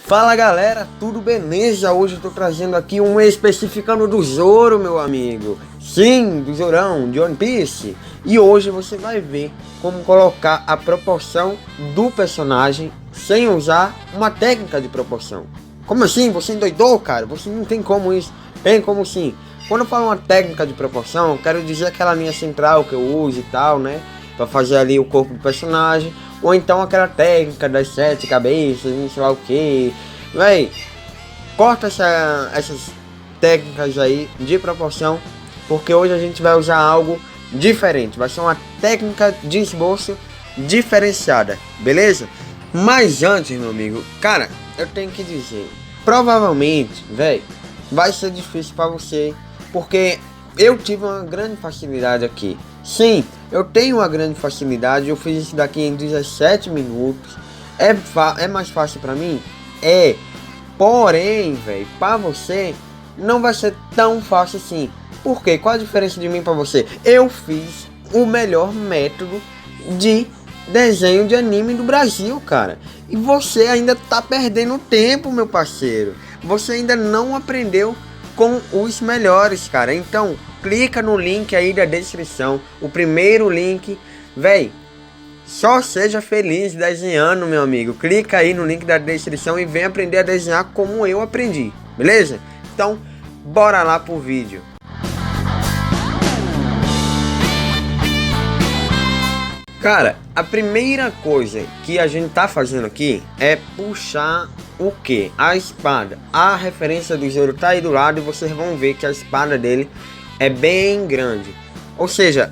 Fala galera, tudo beleza? Hoje eu tô trazendo aqui um especificando do Zoro, meu amigo. Sim, do Zorão, de One Piece. E hoje você vai ver como colocar a proporção do personagem sem usar uma técnica de proporção. Como assim? Você endoidou, cara? Você não tem como isso. Tem como sim. Quando eu falo uma técnica de proporção, eu quero dizer aquela linha central que eu uso e tal, né? Pra fazer ali o corpo do personagem. Ou então aquela técnica das 7 cabeças, não sei lá o que. Véi, corta essas técnicas aí de proporção, porque hoje a gente vai usar algo diferente. Vai ser uma técnica de esboço diferenciada, beleza? Mas antes, meu amigo, cara, eu tenho que dizer, provavelmente, véi, vai ser difícil para você, porque eu tive uma grande facilidade aqui. Sim, eu tenho uma grande facilidade. Eu fiz isso daqui em 17 minutos. É mais fácil pra mim? É. Porém, velho, pra você não vai ser tão fácil assim. Por quê? Qual a diferença de mim pra você? Eu fiz o melhor método de desenho de anime do Brasil, cara. E você ainda tá perdendo tempo, meu parceiro. Você ainda não aprendeu com os melhores, cara. Então, clica no link aí da descrição. O primeiro link, véi. Só seja feliz desenhando, meu amigo. Clica aí no link da descrição e vem aprender a desenhar como eu aprendi, beleza? Então, bora lá pro vídeo. Cara, a primeira coisa que a gente tá fazendo aqui é puxar o que? A espada. A referência do Zoro tá aí do lado e vocês vão ver que a espada dele é bem grande. Ou seja,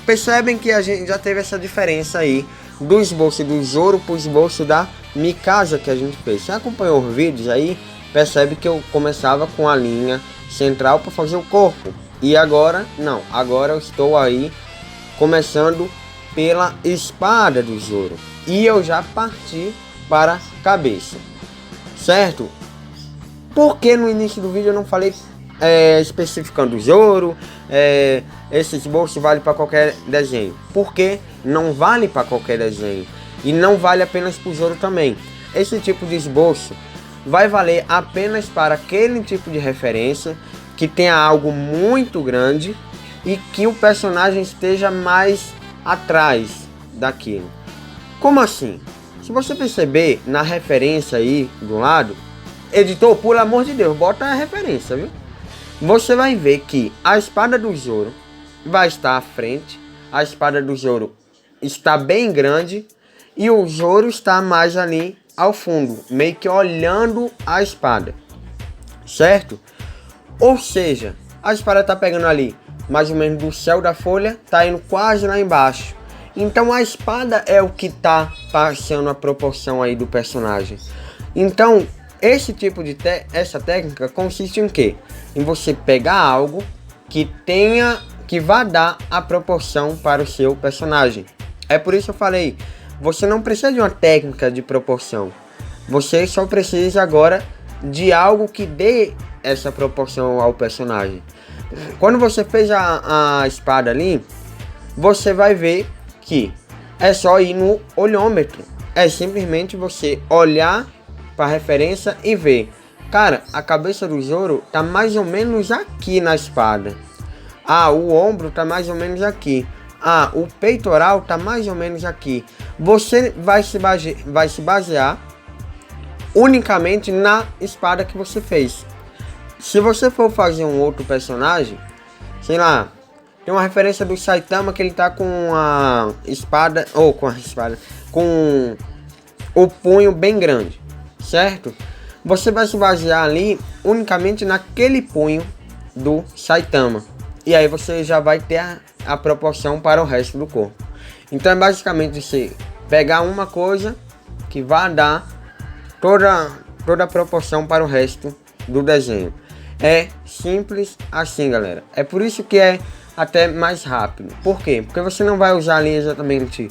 percebem que a gente já teve essa diferença aí do esboço do Zoro pro esboço da Mikasa que a gente fez. Você acompanhou os vídeos aí, percebe que eu começava com a linha central para fazer o corpo. E agora, não. Agora eu estou aí começando pela espada do Zoro. E eu já parti para a cabeça. Certo? Porque no início do vídeo eu não falei especificando o Zoro, esse esboço vale para qualquer desenho. Porque não vale para qualquer desenho. E não vale apenas para o Zoro também. Esse tipo de esboço vai valer apenas para aquele tipo de referência que tenha algo muito grande e que o personagem esteja mais atrás daquilo. Como assim? Se você perceber na referência aí do lado, editor, por amor de Deus, bota a referência, viu? Você vai ver que a espada do Zoro vai estar à frente, a espada do Zoro está bem grande e o Zoro está mais ali ao fundo, meio que olhando a espada, certo? Ou seja, a espada está pegando ali mais ou menos do céu da folha, tá indo quase lá embaixo. Então a espada é o que tá passando a proporção aí do personagem. Então esse tipo de essa técnica consiste em quê? Em você pegar algo que vá dar a proporção para o seu personagem. É por isso que eu falei, você não precisa de uma técnica de proporção. Você só precisa agora de algo que dê essa proporção ao personagem. Quando você fez a espada ali, você vai ver que é só ir no olhômetro. É simplesmente você olhar para a referência e ver. Cara, a cabeça do Zoro tá mais ou menos aqui na espada. Ah, o ombro tá mais ou menos aqui. Ah, o peitoral tá mais ou menos aqui. Você vai se basear unicamente na espada que você fez. Se você for fazer um outro personagem, sei lá, tem uma referência do Saitama que ele tá com a espada, ou com o punho bem grande, certo? Você vai se basear ali unicamente naquele punho do Saitama. E aí você já vai ter a proporção para o resto do corpo. Então é basicamente você pegar uma coisa que vai dar toda a proporção para o resto do desenho. É simples assim, galera. É por isso que é até mais rápido. Por quê? Porque você não vai usar ali exatamente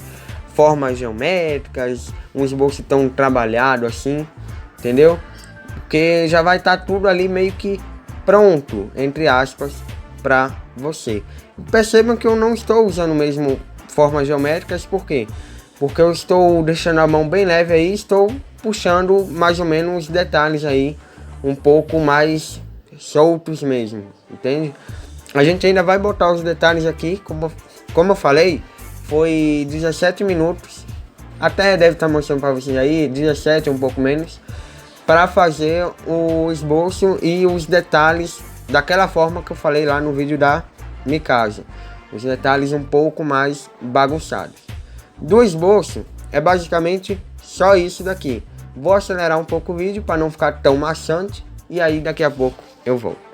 formas geométricas, um esboço tão trabalhado assim, entendeu? Porque já vai estar tudo ali meio que pronto, entre aspas, para você. Percebam que eu não estou usando mesmo formas geométricas, por quê? Porque eu estou deixando a mão bem leve aí, estou puxando mais ou menos os detalhes aí, um pouco mais soltos mesmo, entende? A gente ainda vai botar os detalhes aqui, como eu falei, foi 17 minutos, até deve estar mostrando para vocês aí, 17, um pouco menos, para fazer o esboço e os detalhes daquela forma que eu falei lá no vídeo da Mikasa. Os detalhes um pouco mais bagunçados. Do esboço é basicamente só isso daqui. Vou acelerar um pouco o vídeo para não ficar tão maçante e aí daqui a pouco eu volto.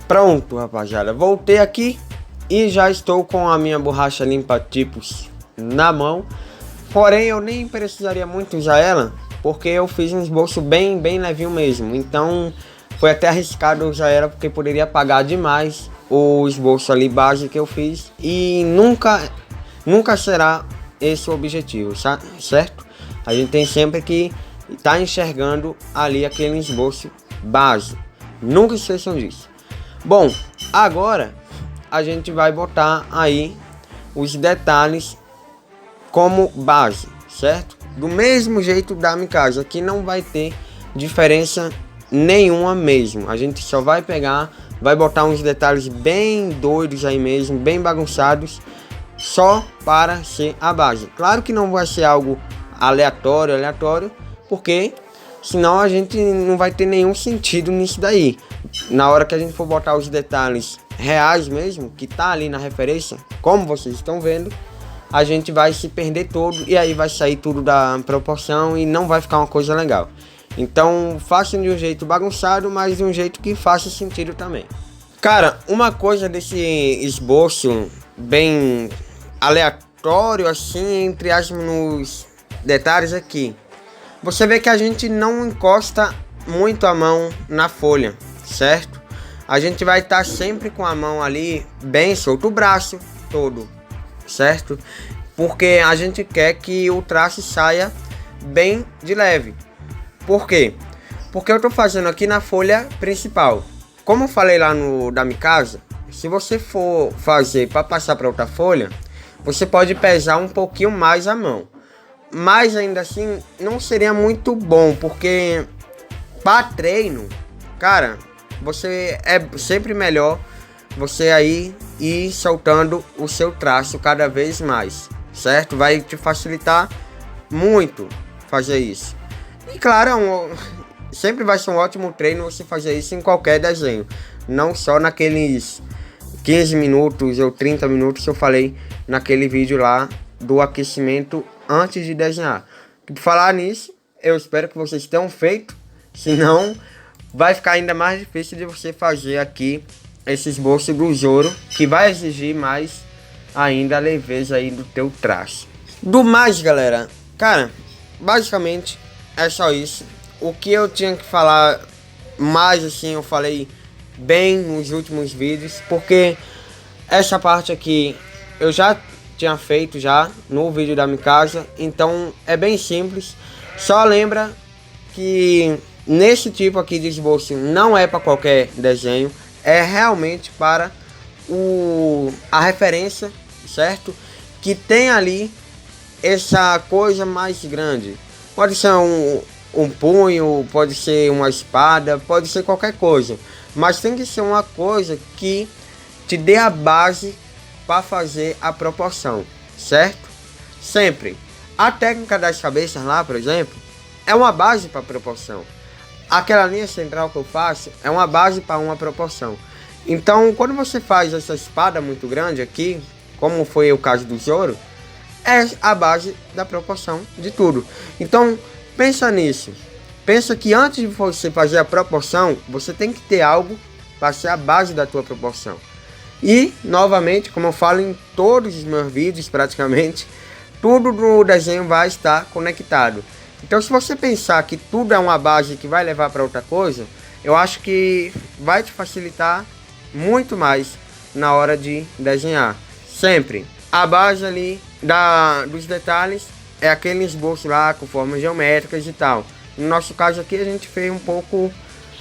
Pronto, rapaziada, voltei aqui e já estou com a minha borracha limpa tipos na mão. Porém, eu nem precisaria muito usar ela, porque eu fiz um esboço bem levinho mesmo. Então, foi até arriscado usar ela, porque poderia apagar demais o esboço ali base que eu fiz. E nunca será esse o objetivo, certo? A gente tem sempre que estar enxergando ali aquele esboço base. Nunca esqueçam disso. Bom, agora a gente vai botar aí os detalhes como base, certo? Do mesmo jeito da Mikasa, aqui não vai ter diferença nenhuma mesmo. A gente só vai pegar, vai botar uns detalhes bem doidos aí mesmo, bem bagunçados, só para ser a base. Claro que não vai ser algo aleatório, porque senão a gente não vai ter nenhum sentido nisso daí. Na hora que a gente for botar os detalhes reais mesmo, que tá ali na referência, como vocês estão vendo, a gente vai se perder todo e aí vai sair tudo da proporção e não vai ficar uma coisa legal. Então façam de um jeito bagunçado, mas de um jeito que faça sentido também. Cara, uma coisa desse esboço bem aleatório assim, entre aspas, nos detalhes aqui, você vê que a gente não encosta muito a mão na folha, certo? A gente vai estar sempre com a mão ali bem solto, o braço todo, certo? Porque a gente quer que o traço saia bem de leve. Por quê? Porque eu tô fazendo aqui na folha principal. Como eu falei lá no da Mikasa, se você for fazer para passar para outra folha, você pode pesar um pouquinho mais a mão. Mas ainda assim não seria muito bom, porque para treino, cara, você é sempre melhor você aí ir soltando o seu traço cada vez mais, certo? Vai te facilitar muito fazer isso. E claro, sempre vai ser um ótimo treino você fazer isso em qualquer desenho, não só naqueles 15 minutos ou 30 minutos que eu falei naquele vídeo lá do aquecimento antes de desenhar. Por falar nisso, eu espero que vocês tenham feito, senão vai ficar ainda mais difícil de você fazer aqui esse esboço do Zoro, que vai exigir mais ainda a leveza aí do teu traço. Do mais, galera, cara, basicamente é só isso. O que eu tinha que falar mais, assim, eu falei bem nos últimos vídeos, porque essa parte aqui eu já tinha feito já no vídeo da Mikasa, então é bem simples. Só lembra que nesse tipo aqui de esboço não é para qualquer desenho, é realmente para a referência, certo? Que tem ali essa coisa mais grande. Pode ser um punho, pode ser uma espada, pode ser qualquer coisa, mas tem que ser uma coisa que te dê a base para fazer a proporção, certo? Sempre. A técnica das cabeças lá, por exemplo, é uma base para proporção. Aquela linha central que eu faço é uma base para uma proporção. Então, quando você faz essa espada muito grande aqui, como foi o caso do Zoro, é a base da proporção de tudo. Então, pensa nisso. Pensa que antes de você fazer a proporção, você tem que ter algo para ser a base da tua proporção. E, novamente, como eu falo em todos os meus vídeos, praticamente, tudo do desenho vai estar conectado. Então, se você pensar que tudo é uma base que vai levar para outra coisa, eu acho que vai te facilitar muito mais na hora de desenhar. Sempre. A base ali dos detalhes é aquele esboço lá com formas geométricas e tal. No nosso caso aqui a gente fez um pouco,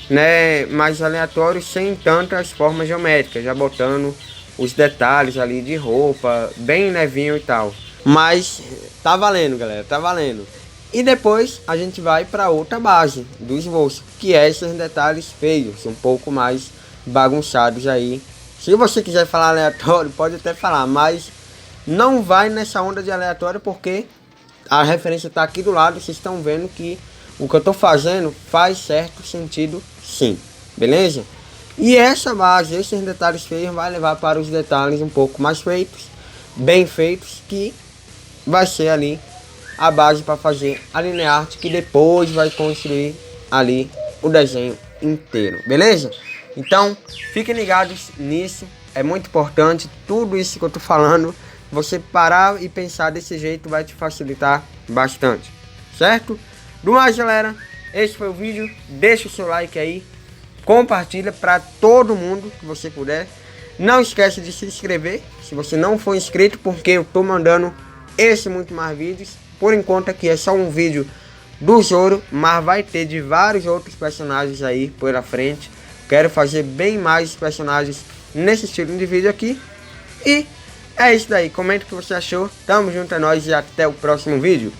né, mais aleatório, sem tantas formas geométricas, já botando os detalhes ali de roupa, bem levinho e tal. Mas tá valendo, galera, tá valendo. E depois a gente vai para outra base do esboço, que é esses detalhes feios, um pouco mais bagunçados aí. Se você quiser falar aleatório, pode até falar, mas não vai nessa onda de aleatório, porque a referência tá aqui do lado. Vocês estão vendo que o que eu tô fazendo faz certo sentido, sim, beleza? E essa base, esses detalhes feios, vai levar para os detalhes um pouco mais feitos, bem feitos, que vai ser ali a base para fazer a linear art, que depois vai construir ali o desenho inteiro, beleza? Então fiquem ligados nisso, é muito importante. Tudo isso que eu tô falando, você parar e pensar desse jeito vai te facilitar bastante, certo? Do mais, galera, esse foi o vídeo. Deixa o seu like aí, compartilha para todo mundo que você puder. Não esquece de se inscrever se você não for inscrito, porque eu tô mandando esse e muito mais vídeos. Por enquanto aqui é só um vídeo do Zoro, mas vai ter de vários outros personagens aí pela frente. Quero fazer bem mais personagens nesse estilo de vídeo aqui. E é isso daí, comenta o que você achou. Tamo junto, é nóis e até o próximo vídeo.